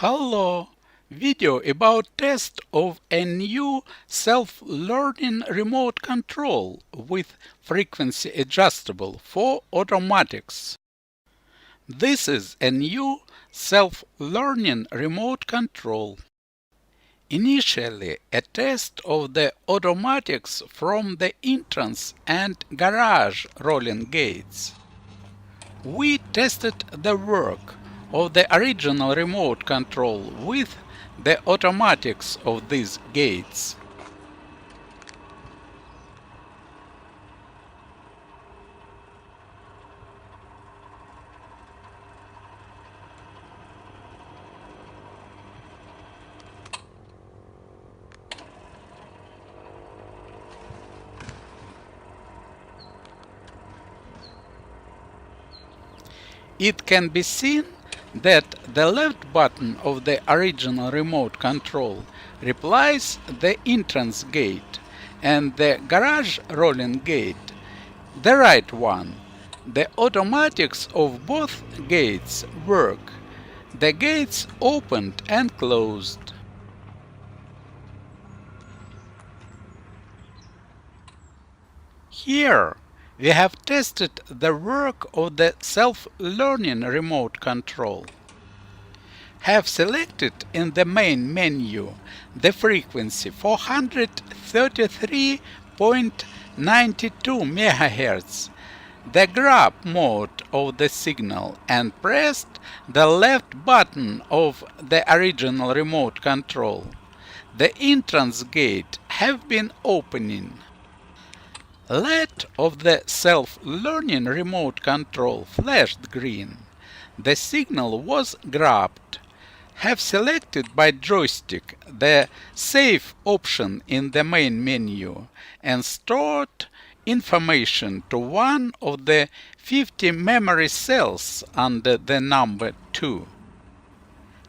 Hello! Video about test of a new self-learning remote control with frequency adjustable for automatics. This is a new self-learning remote control. Initially, a test of the automatics from the entrance and garage rolling gates. We tested the work of the original remote control with the automatics of these gates. It can be seen that the left button of the original remote control replies the entrance gate and the garage rolling gate, the right one. The automatics of both gates work. The gates opened and closed. Here we have tested the work of the self-learning remote control. Have selected in the main menu the frequency 433.92 MHz, the grab mode of the signal, and pressed the left button of the original remote control. The entrance gate have been opening. LED of the self-learning remote control flashed green. The signal was grabbed. Have selected by joystick the Save option in the main menu and stored information to one of the 50 memory cells under the number 2.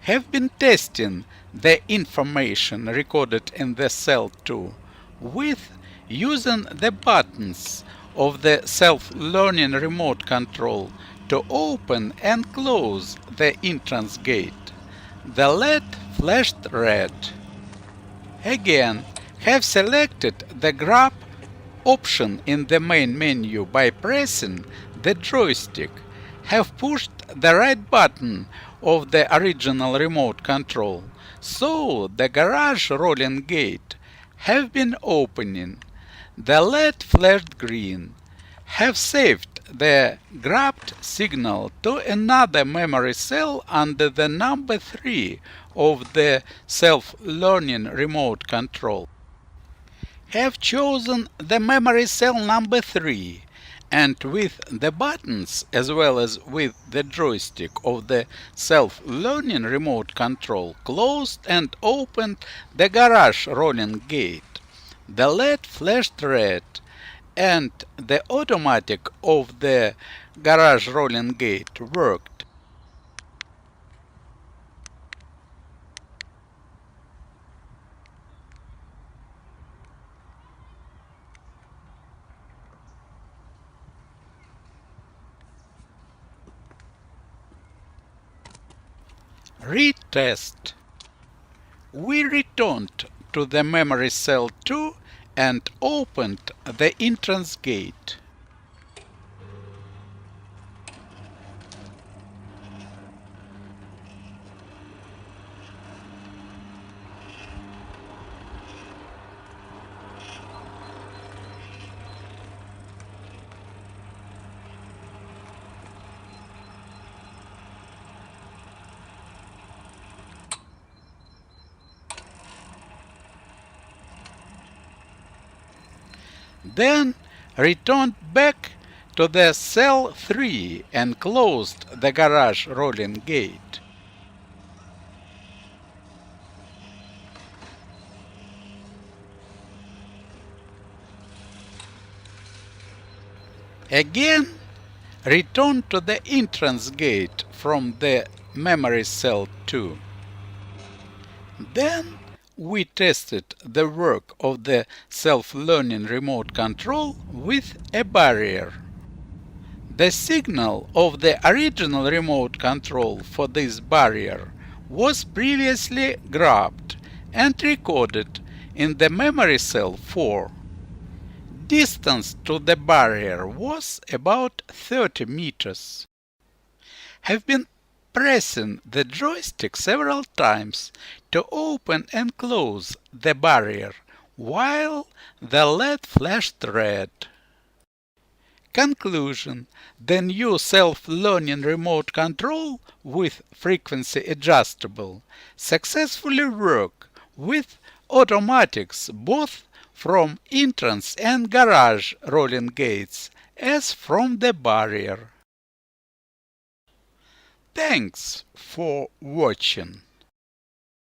Have been testing the information recorded in the cell 2 with using the buttons of the self-learning remote control to open and close the entrance gate. The LED flashed red. Again, have selected the grab option in the main menu by pressing the joystick. Have pushed the right button of the original remote control, so the garage rolling gate have been opening. The LED flashed green. Have saved the grabbed signal to another memory cell under the number 3 of the self-learning remote control. Have chosen the memory cell number 3 and with the buttons as well as with the joystick of the self-learning remote control closed and opened the garage rolling gate. The LED flashed red and the automatic of the garage rolling gate worked. Retest. We returned to the memory cell 2 and opened the entrance gate. Then returned back to the cell 3 and closed the garage rolling gate. Again, return to the entrance gate from the memory cell 2. Then we tested the work of the self-learning remote control with a barrier. The signal of the original remote control for this barrier was previously grabbed and recorded in the memory cell 4. Distance to the barrier was about 30 meters. Have been pressing the joystick several times to open and close the barrier while the LED flashed red. Conclusion: the new self-learning remote control with frequency adjustable successfully work with automatics both from entrance and garage rolling gates as from the barrier. Thanks for watching.